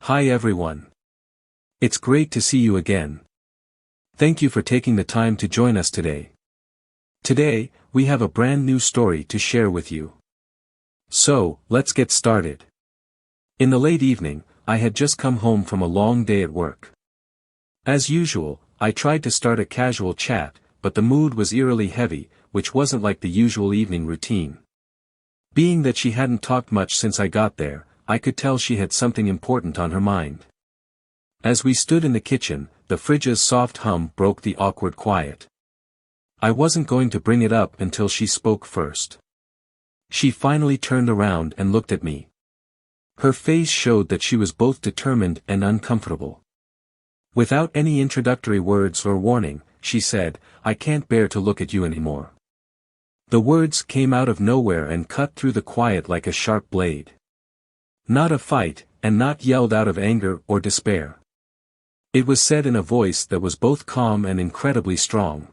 Hi everyone. It's great to see you again. Thank you for taking the time to join us today. Today, we have a brand new story to share with you. So, let's get started. In the late evening, I had just come home from a long day at work. As usual, I tried to start a casual chat, but the mood was eerily heavy, which wasn't like the usual evening routine. Being that she hadn't talked much since I got there, I could tell she had something important on her mind. As we stood in the kitchen, the fridge's soft hum broke the awkward quiet. I wasn't going to bring it up until she spoke first. She finally turned around and looked at me. Her face showed that she was both determined and uncomfortable. Without any introductory words or warning, she said, "I can't bear to look at you anymore." The words came out of nowhere and cut through the quiet like a sharp blade. Not a fight, and not yelled out of anger or despair. It was said in a voice that was both calm and incredibly strong.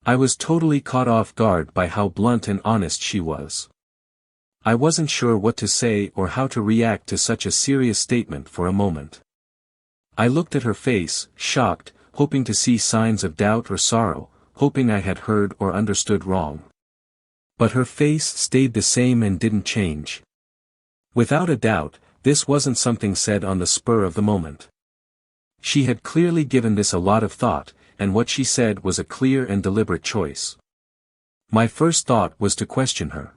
I was totally caught off guard by how blunt and honest she was. I wasn't sure what to say or how to react to such a serious statement for a moment. I looked at her face, shocked, hoping to see signs of doubt or sorrow, hoping I had heard or understood wrong. But her face stayed the same and didn't change. Without a doubt, this wasn't something said on the spur of the moment. She had clearly given this a lot of thought, and what she said was a clear and deliberate choice. My first thought was to question her.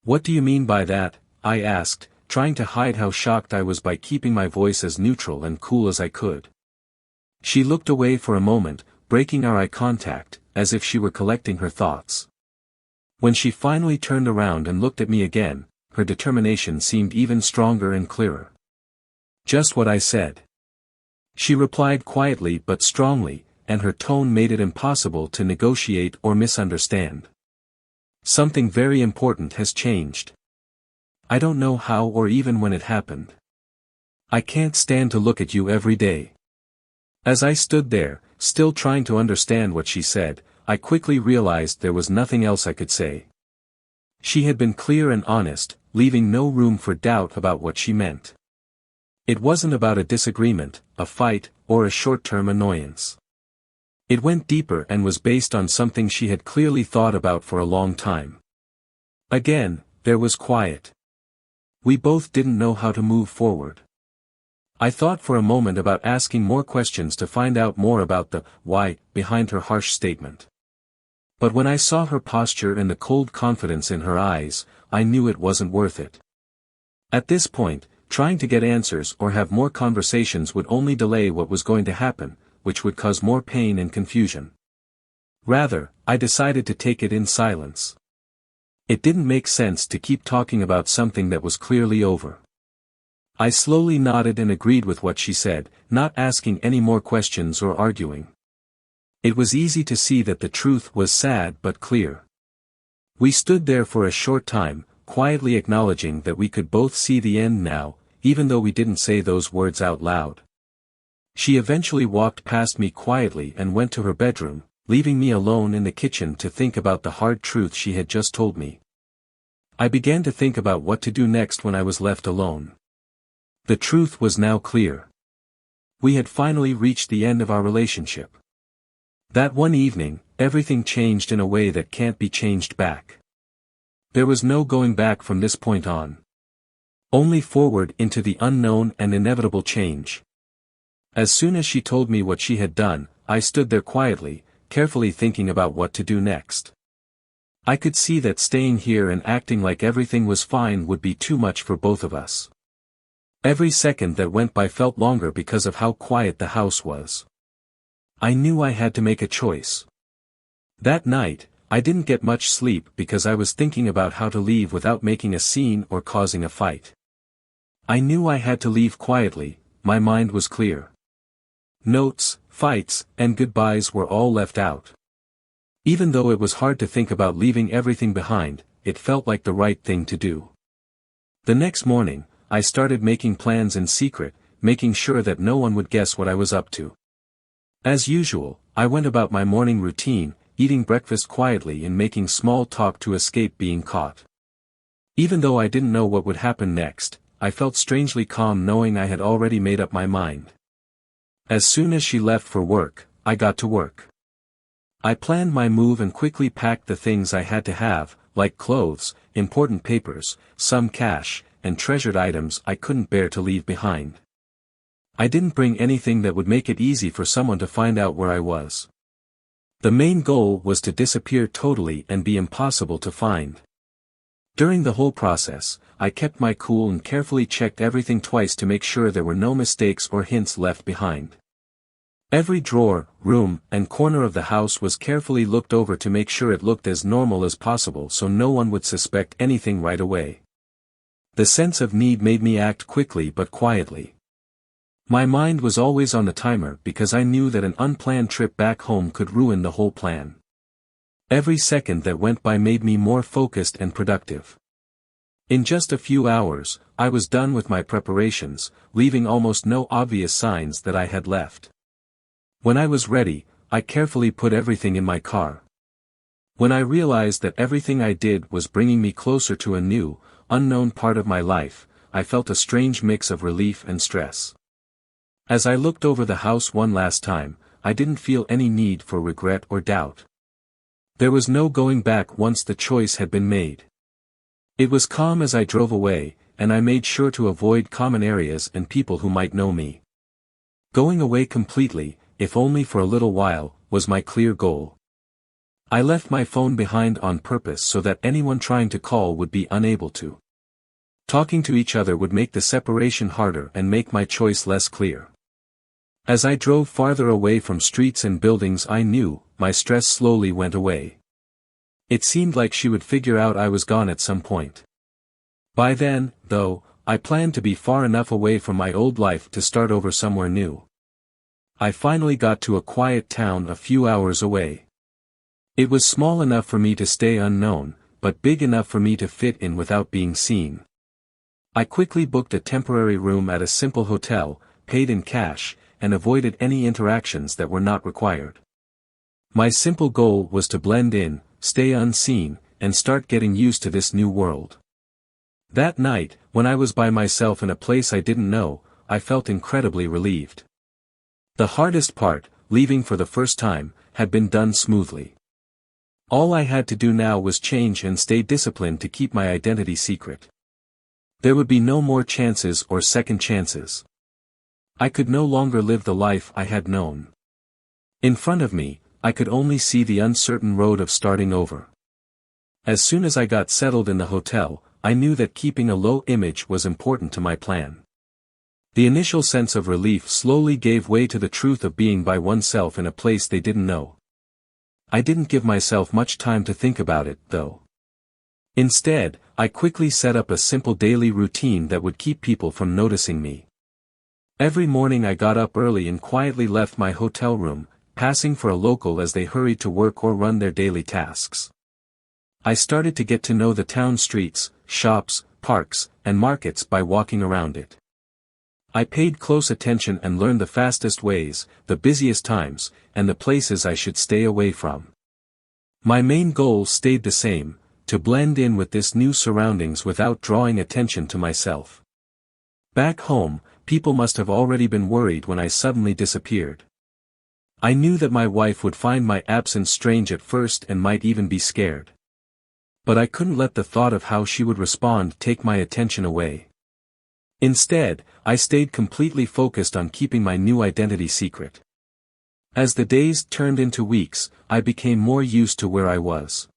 "What do you mean by that?" I asked, trying to hide how shocked I was by keeping my voice as neutral and cool as I could. She looked away for a moment, breaking our eye contact, as if she were collecting her thoughts. When she finally turned around and looked at me again, her determination seemed even stronger and clearer. "Just what I said." She replied quietly but strongly, and her tone made it impossible to negotiate or misunderstand. "Something very important has changed. I don't know how or even when it happened. I can't stand to look at you every day." As I stood there, still trying to understand what she said, I quickly realized there was nothing else I could say. She had been clear and honest, leaving no room for doubt about what she meant. It wasn't about a disagreement, a fight, or a short-term annoyance. It went deeper and was based on something she had clearly thought about for a long time. Again, there was quiet. We both didn't know how to move forward. I thought for a moment about asking more questions to find out more about the why behind her harsh statement. But when I saw her posture and the cold confidence in her eyes, I knew it wasn't worth it. At this point, trying to get answers or have more conversations would only delay what was going to happen, which would cause more pain and confusion. Rather, I decided to take it in silence. It didn't make sense to keep talking about something that was clearly over. I slowly nodded and agreed with what she said, not asking any more questions or arguing. It was easy to see that the truth was sad but clear. We stood there for a short time, quietly acknowledging that we could both see the end now, even though we didn't say those words out loud. She eventually walked past me quietly and went to her bedroom, leaving me alone in the kitchen to think about the hard truth she had just told me. I began to think about what to do next when I was left alone. The truth was now clear. We had finally reached the end of our relationship. That one evening, everything changed in a way that can't be changed back. There was no going back from this point on. Only forward into the unknown and inevitable change. As soon as she told me what she had done, I stood there quietly, carefully thinking about what to do next. I could see that staying here and acting like everything was fine would be too much for both of us. Every second that went by felt longer because of how quiet the house was. I knew I had to make a choice. That night, I didn't get much sleep because I was thinking about how to leave without making a scene or causing a fight. I knew I had to leave quietly, my mind was clear. Notes, fights, and goodbyes were all left out. Even though it was hard to think about leaving everything behind, it felt like the right thing to do. The next morning, I started making plans in secret, making sure that no one would guess what I was up to. As usual, I went about my morning routine, eating breakfast quietly and making small talk to escape being caught. Even though I didn't know what would happen next, I felt strangely calm knowing I had already made up my mind. As soon as she left for work, I got to work. I planned my move and quickly packed the things I had to have, like clothes, important papers, some cash, and treasured items I couldn't bear to leave behind. I didn't bring anything that would make it easy for someone to find out where I was. The main goal was to disappear totally and be impossible to find. During the whole process, I kept my cool and carefully checked everything twice to make sure there were no mistakes or hints left behind. Every drawer, room, and corner of the house was carefully looked over to make sure it looked as normal as possible so no one would suspect anything right away. The sense of need made me act quickly but quietly. My mind was always on the timer because I knew that an unplanned trip back home could ruin the whole plan. Every second that went by made me more focused and productive. In just a few hours, I was done with my preparations, leaving almost no obvious signs that I had left. When I was ready, I carefully put everything in my car. When I realized that everything I did was bringing me closer to a new, unknown part of my life, I felt a strange mix of relief and stress. As I looked over the house one last time, I didn't feel any need for regret or doubt. There was no going back once the choice had been made. It was calm as I drove away, and I made sure to avoid common areas and people who might know me. Going away completely, if only for a little while, was my clear goal. I left my phone behind on purpose so that anyone trying to call would be unable to. Talking to each other would make the separation harder and make my choice less clear. As I drove farther away from streets and buildings I knew, my stress slowly went away. It seemed like she would figure out I was gone at some point. By then, though, I planned to be far enough away from my old life to start over somewhere new. I finally got to a quiet town a few hours away. It was small enough for me to stay unknown, but big enough for me to fit in without being seen. I quickly booked a temporary room at a simple hotel, paid in cash, and avoided any interactions that were not required. My simple goal was to blend in, stay unseen, and start getting used to this new world. That night, when I was by myself in a place I didn't know, I felt incredibly relieved. The hardest part, leaving for the first time, had been done smoothly. All I had to do now was change and stay disciplined to keep my identity secret. There would be no more chances or second chances. I could no longer live the life I had known. In front of me, I could only see the uncertain road of starting over. As soon as I got settled in the hotel, I knew that keeping a low image was important to my plan. The initial sense of relief slowly gave way to the truth of being by oneself in a place they didn't know. I didn't give myself much time to think about it, though. Instead, I quickly set up a simple daily routine that would keep people from noticing me. Every morning I got up early and quietly left my hotel room, passing for a local as they hurried to work or run their daily tasks. I started to get to know the town streets, shops, parks, and markets by walking around it. I paid close attention and learned the fastest ways, the busiest times, and the places I should stay away from. My main goal stayed the same, to blend in with this new surroundings without drawing attention to myself. Back home, people must have already been worried when I suddenly disappeared. I knew that my wife would find my absence strange at first and might even be scared. But I couldn't let the thought of how she would respond take my attention away. Instead, I stayed completely focused on keeping my new identity secret. As the days turned into weeks, I became more used to where I was.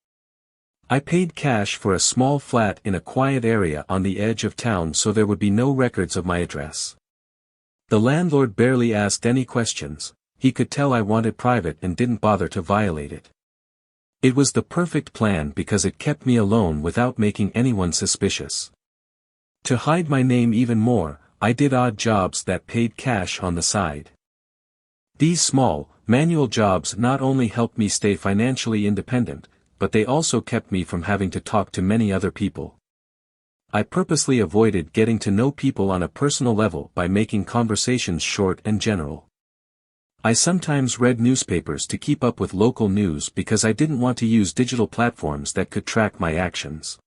I paid cash for a small flat in a quiet area on the edge of town so there would be no records of my address. The landlord barely asked any questions, he could tell I wanted private and didn't bother to violate it. It was the perfect plan because it kept me alone without making anyone suspicious. To hide my name even more, I did odd jobs that paid cash on the side. These small, manual jobs not only helped me stay financially independent, but they also kept me from having to talk to many other people. I purposely avoided getting to know people on a personal level by making conversations short and general. I sometimes read newspapers to keep up with local news because I didn't want to use digital platforms that could track my actions.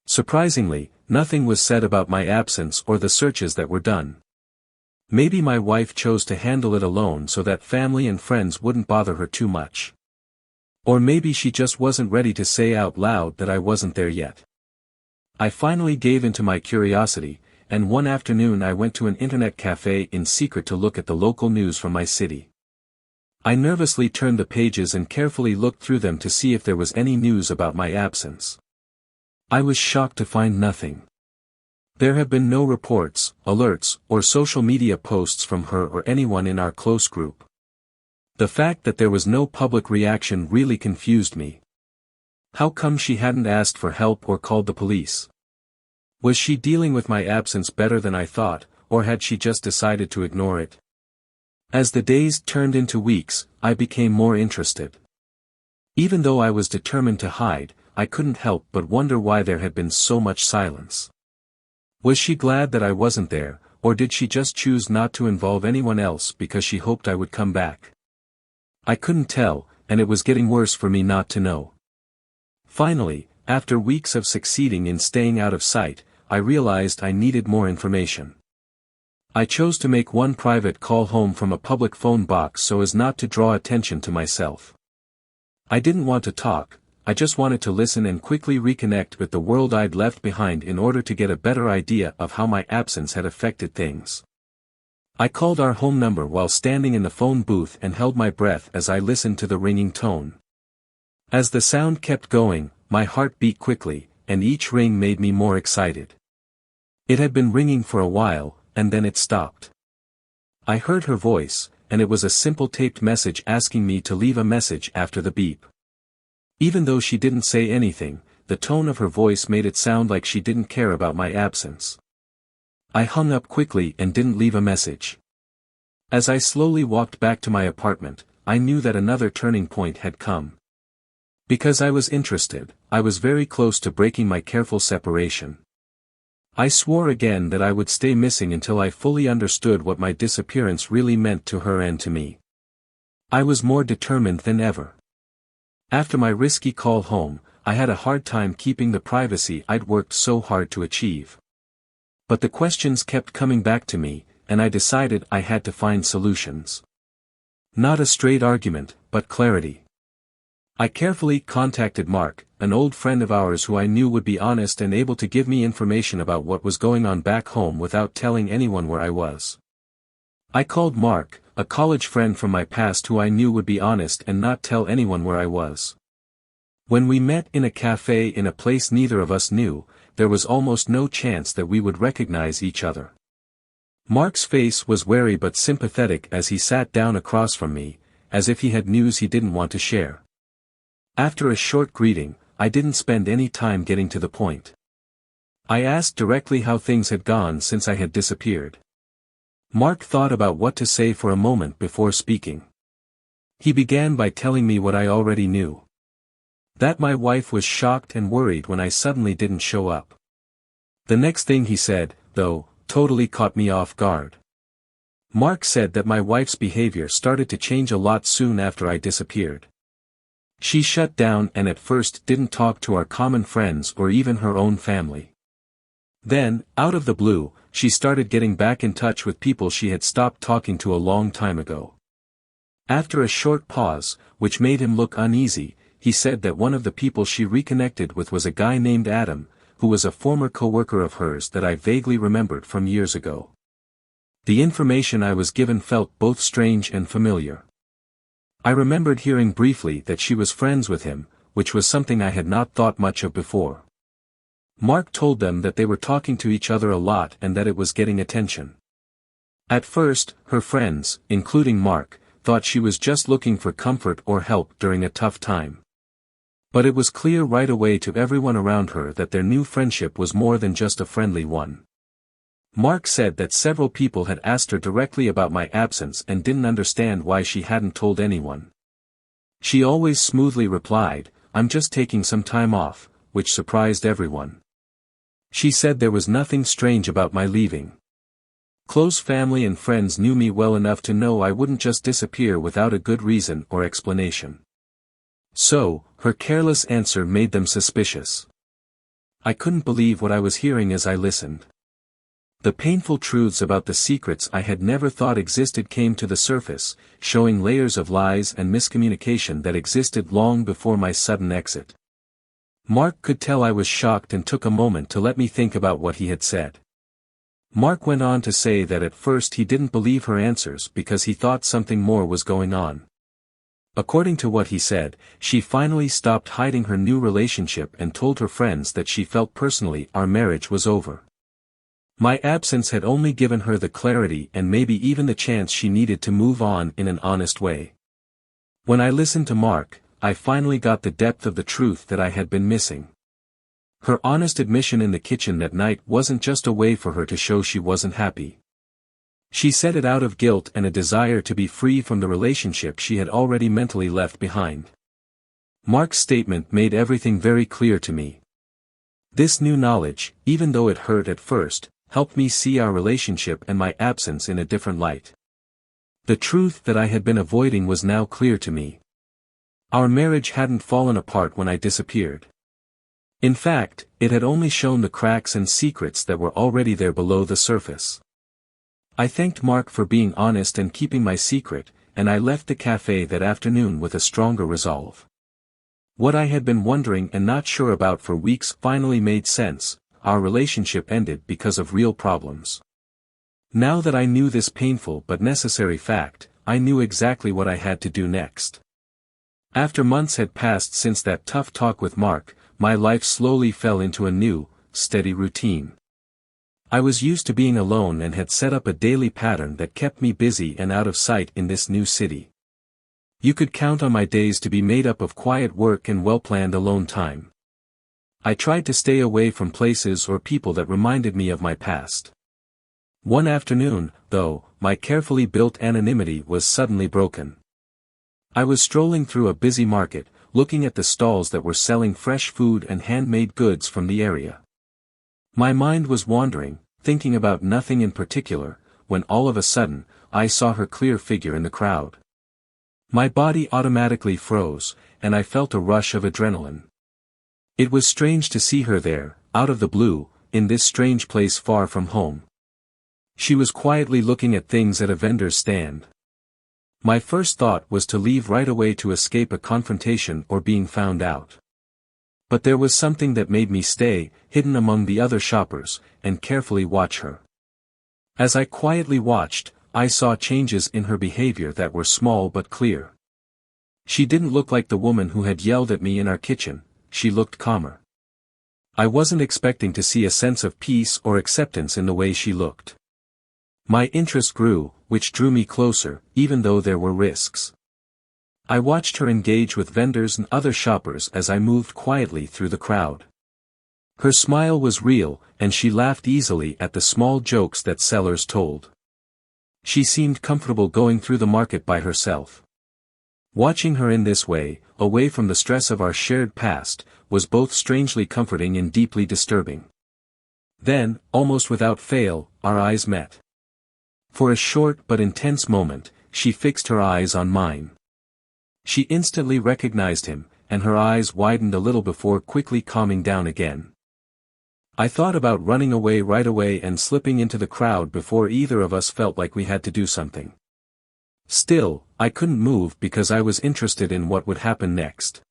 Surprisingly, Nothing was said about my absence or the searches that were done. Maybe my wife chose to handle it alone so that family and friends wouldn't bother her too much. Or maybe she just wasn't ready to say out loud that I wasn't there yet. I finally gave in to my curiosity, and one afternoon I went to an internet cafe in secret to look at the local news from my city. I nervously turned the pages and carefully looked through them to see if there was any news about my absence. I was shocked to find nothing. There have been no reports, alerts, or social media posts from her or anyone in our close group. The fact that there was no public reaction really confused me. How come she hadn't asked for help or called the police? Was she dealing with my absence better than I thought, or had she just decided to ignore it? As the days turned into weeks, I became more interested. Even though I was determined to hide, I couldn't help but wonder why there had been so much silence. Was she glad that I wasn't there, or did she just choose not to involve anyone else because she hoped I would come back? I couldn't tell, and it was getting worse for me not to know. Finally, after weeks of succeeding in staying out of sight, I realized I needed more information. I chose to make one private call home from a public phone box so as not to draw attention to myself. I didn't want to talk, I just wanted to listen and quickly reconnect with the world I'd left behind in order to get a better idea of how my absence had affected things. I called our home number while standing in the phone booth and held my breath as I listened to the ringing tone. As the sound kept going, my heart beat quickly, and each ring made me more excited. It had been ringing for a while, and then it stopped. I heard her voice, and it was a simple taped message asking me to leave a message after the beep. Even though she didn't say anything, the tone of her voice made it sound like she didn't care about my absence. I hung up quickly and didn't leave a message. As I slowly walked back to my apartment, I knew that another turning point had come. Because I was interested, I was very close to breaking my careful separation. I swore again that I would stay missing until I fully understood what my disappearance really meant to her and to me. I was more determined than ever. After my risky call home, I had a hard time keeping the privacy I'd worked so hard to achieve. But the questions kept coming back to me, and I decided I had to find solutions. Not a straight argument, but clarity. I carefully contacted Mark, an old friend of ours who I knew would be honest and able to give me information about what was going on back home without telling anyone where I was. I called Mark, a college friend from my past who I knew would be honest and not tell anyone where I was. When we met in a cafe in a place neither of us knew, there was almost no chance that we would recognize each other. Mark's face was wary but sympathetic as he sat down across from me, as if he had news he didn't want to share. After a short greeting, I didn't spend any time getting to the point. I asked directly how things had gone since I had disappeared. Mark thought about what to say for a moment before speaking. He began by telling me what I already knew. That my wife was shocked and worried when I suddenly didn't show up. The next thing he said, though, totally caught me off guard. Mark said that my wife's behavior started to change a lot soon after I disappeared. She shut down and at first didn't talk to our common friends or even her own family. Then, out of the blue, she started getting back in touch with people she had stopped talking to a long time ago. After a short pause, which made him look uneasy, he said that one of the people she reconnected with was a guy named Adam, who was a former co-worker of hers that I vaguely remembered from years ago. The information I was given felt both strange and familiar. I remembered hearing briefly that she was friends with him, which was something I had not thought much of before. Mark told them that they were talking to each other a lot and that it was getting attention. At first, her friends, including Mark, thought she was just looking for comfort or help during a tough time. But it was clear right away to everyone around her that their new friendship was more than just a friendly one. Mark said that several people had asked her directly about my absence and didn't understand why she hadn't told anyone. She always smoothly replied, "I'm just taking some time off," which surprised everyone. She said there was nothing strange about my leaving. Close family and friends knew me well enough to know I wouldn't just disappear without a good reason or explanation. So, her careless answer made them suspicious. I couldn't believe what I was hearing as I listened. The painful truths about the secrets I had never thought existed came to the surface, showing layers of lies and miscommunication that existed long before my sudden exit. Mark could tell I was shocked and took a moment to let me think about what he had said. Mark went on to say that at first he didn't believe her answers because he thought something more was going on. According to what he said, she finally stopped hiding her new relationship and told her friends that she felt personally our marriage was over. My absence had only given her the clarity and maybe even the chance she needed to move on in an honest way. When I listened to Mark, I finally got the depth of the truth that I had been missing. Her honest admission in the kitchen that night wasn't just a way for her to show she wasn't happy. She said it out of guilt and a desire to be free from the relationship she had already mentally left behind. Mark's statement made everything very clear to me. This new knowledge, even though it hurt at first, helped me see our relationship and my absence in a different light. The truth that I had been avoiding was now clear to me. Our marriage hadn't fallen apart when I disappeared. In fact, it had only shown the cracks and secrets that were already there below the surface. I thanked Mark for being honest and keeping my secret, and I left the cafe that afternoon with a stronger resolve. What I had been wondering and not sure about for weeks finally made sense. Our relationship ended because of real problems. Now that I knew this painful but necessary fact, I knew exactly what I had to do next. After months had passed since that tough talk with Mark, my life slowly fell into a new, steady routine. I was used to being alone and had set up a daily pattern that kept me busy and out of sight in this new city. You could count on my days to be made up of quiet work and well-planned alone time. I tried to stay away from places or people that reminded me of my past. One afternoon, though, my carefully built anonymity was suddenly broken. I was strolling through a busy market, looking at the stalls that were selling fresh food and handmade goods from the area. My mind was wandering, thinking about nothing in particular, when all of a sudden, I saw her clear figure in the crowd. My body automatically froze, and I felt a rush of adrenaline. It was strange to see her there, out of the blue, in this strange place far from home. She was quietly looking at things at a vendor's stand. My first thought was to leave right away to escape a confrontation or being found out. But there was something that made me stay, hidden among the other shoppers, and carefully watch her. As I quietly watched, I saw changes in her behavior that were small but clear. She didn't look like the woman who had yelled at me in our kitchen. She looked calmer. I wasn't expecting to see a sense of peace or acceptance in the way she looked. My interest grew, which drew me closer, even though there were risks. I watched her engage with vendors and other shoppers as I moved quietly through the crowd. Her smile was real, and she laughed easily at the small jokes that sellers told. She seemed comfortable going through the market by herself. Watching her in this way, away from the stress of our shared past, was both strangely comforting and deeply disturbing. Then, almost without fail, our eyes met. For a short but intense moment, she fixed her eyes on mine. She instantly recognized him, and her eyes widened a little before quickly calming down again. I thought about running away right away and slipping into the crowd before either of us felt like we had to do something. Still, I couldn't move because I was interested in what would happen next.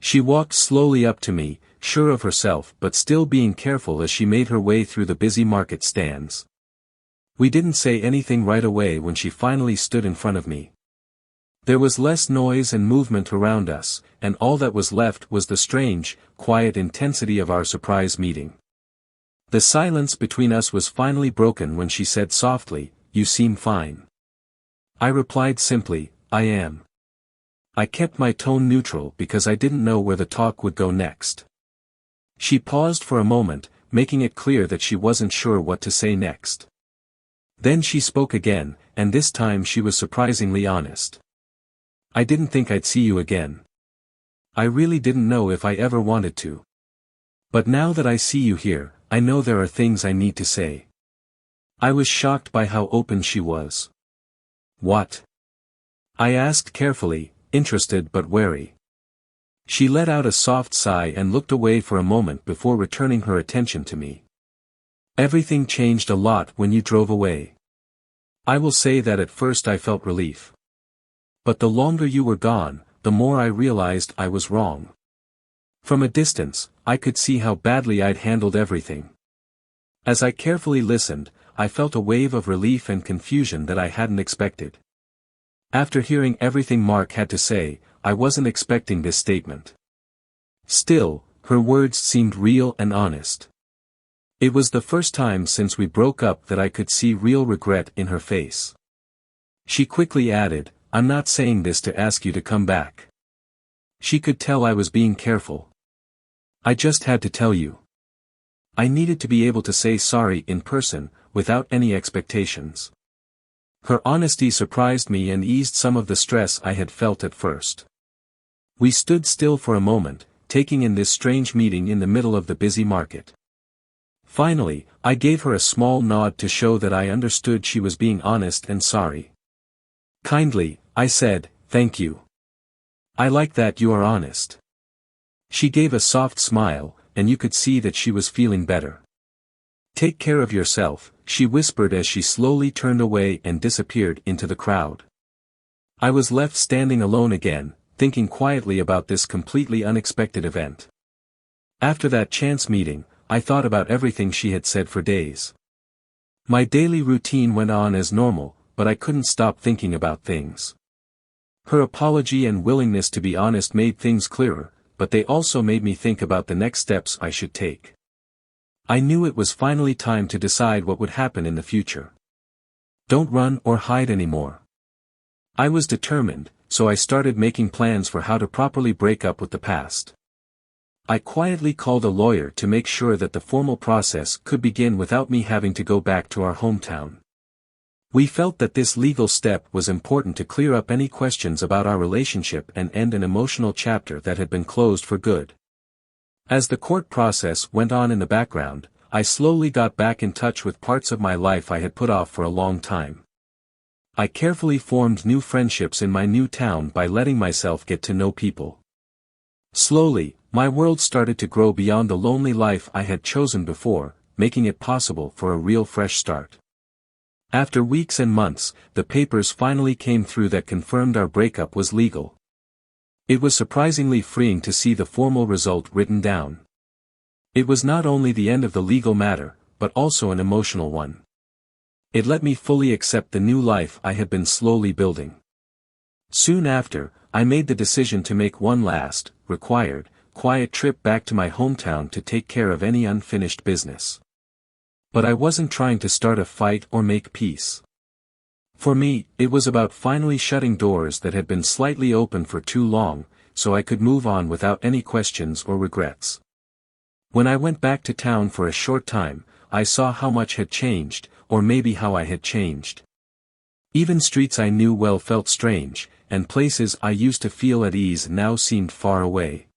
She walked slowly up to me, sure of herself but still being careful as she made her way through the busy market stands. We didn't say anything right away when she finally stood in front of me. There was less noise and movement around us, and all that was left was the strange, quiet intensity of our surprise meeting. The silence between us was finally broken when she said softly, "You seem fine." I replied simply, "I am." I kept my tone neutral because I didn't know where the talk would go next. She paused for a moment, making it clear that she wasn't sure what to say next. Then she spoke again, and this time she was surprisingly honest. "I didn't think I'd see you again. I really didn't know if I ever wanted to. But now that I see you here, I know there are things I need to say." I was shocked by how open she was. "What?" I asked carefully, interested but wary. She let out a soft sigh and looked away for a moment before returning her attention to me. Everything changed a lot when you drove away. I will say that at first I felt relief. But the longer you were gone, the more I realized I was wrong. From a distance, I could see how badly I'd handled everything. As I carefully listened, I felt a wave of relief and confusion that I hadn't expected. After hearing everything Mark had to say, I wasn't expecting this statement. Still, her words seemed real and honest. It was the first time since we broke up that I could see real regret in her face. She quickly added, "I'm not saying this to ask you to come back." She could tell I was being careful. "I just had to tell you. I needed to be able to say sorry in person, without any expectations." Her honesty surprised me and eased some of the stress I had felt at first. We stood still for a moment, taking in this strange meeting in the middle of the busy market. Finally, I gave her a small nod to show that I understood she was being honest and sorry. Kindly, I said, "Thank you. I like that you are honest." She gave a soft smile, and you could see that she was feeling better. "Take care of yourself," she whispered as she slowly turned away and disappeared into the crowd. I was left standing alone again, thinking quietly about this completely unexpected event. After that chance meeting, I thought about everything she had said for days. My daily routine went on as normal, but I couldn't stop thinking about things. Her apology and willingness to be honest made things clearer, but they also made me think about the next steps I should take. I knew it was finally time to decide what would happen in the future. Don't run or hide anymore. I was determined, so I started making plans for how to properly break up with the past. I quietly called a lawyer to make sure that the formal process could begin without me having to go back to our hometown. We felt that this legal step was important to clear up any questions about our relationship and end an emotional chapter that had been closed for good. As the court process went on in the background, I slowly got back in touch with parts of my life I had put off for a long time. I carefully formed new friendships in my new town by letting myself get to know people. Slowly, my world started to grow beyond the lonely life I had chosen before, making it possible for a real fresh start. After weeks and months, the papers finally came through that confirmed our breakup was legal. It was surprisingly freeing to see the formal result written down. It was not only the end of the legal matter, but also an emotional one. It let me fully accept the new life I had been slowly building. Soon after, I made the decision to make one last, required, quiet trip back to my hometown to take care of any unfinished business. But I wasn't trying to start a fight or make peace. For me, it was about finally shutting doors that had been slightly open for too long, so I could move on without any questions or regrets. When I went back to town for a short time, I saw how much had changed, or maybe how I had changed. Even streets I knew well felt strange, and places I used to feel at ease now seemed far away.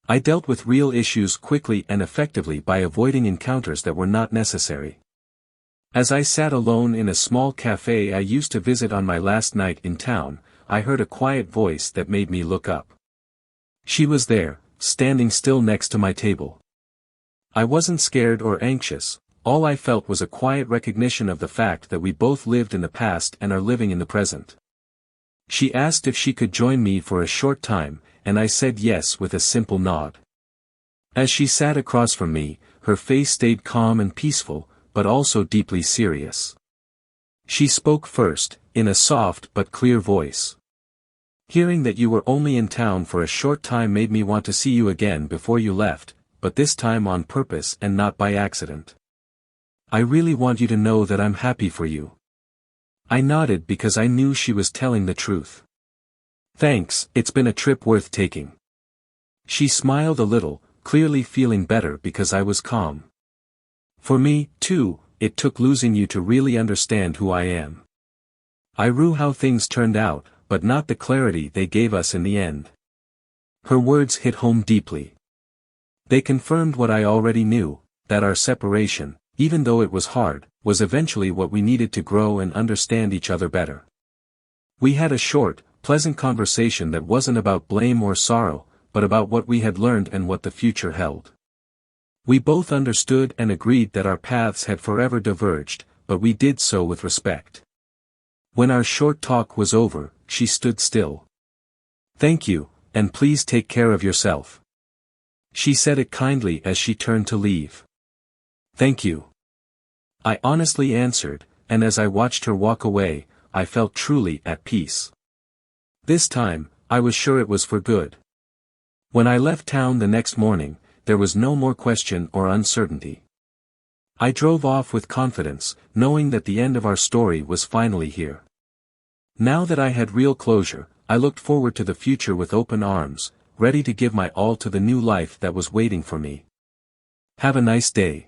I dealt with real issues quickly and effectively by avoiding encounters that were not necessary. As I sat alone in a small cafe I used to visit on my last night in town, I heard a quiet voice that made me look up. She was there, standing still next to my table. I wasn't scared or anxious, all I felt was a quiet recognition of the fact that we both lived in the past and are living in the present. She asked if she could join me for a short time, and I said yes with a simple nod. As she sat across from me, her face stayed calm and peaceful, but also deeply serious. She spoke first, in a soft but clear voice. "Hearing that you were only in town for a short time made me want to see you again before you left, but this time on purpose and not by accident. I really want you to know that I'm happy for you." I nodded because I knew she was telling the truth. "Thanks, it's been a trip worth taking." She smiled a little, clearly feeling better because I was calm. "For me, too, it took losing you to really understand who I am. I rue how things turned out, but not the clarity they gave us in the end." Her words hit home deeply. They confirmed what I already knew, that our separation, even though it was hard, was eventually what we needed to grow and understand each other better. We had a short, pleasant conversation that wasn't about blame or sorrow, but about what we had learned and what the future held. We both understood and agreed that our paths had forever diverged, but we did so with respect. When our short talk was over, she stood still. "Thank you, and please take care of yourself." She said it kindly as she turned to leave. "Thank you," I honestly answered, and as I watched her walk away, I felt truly at peace. This time, I was sure it was for good. When I left town the next morning, there was no more question or uncertainty. I drove off with confidence, knowing that the end of our story was finally here. Now that I had real closure, I looked forward to the future with open arms, ready to give my all to the new life that was waiting for me. Have a nice day.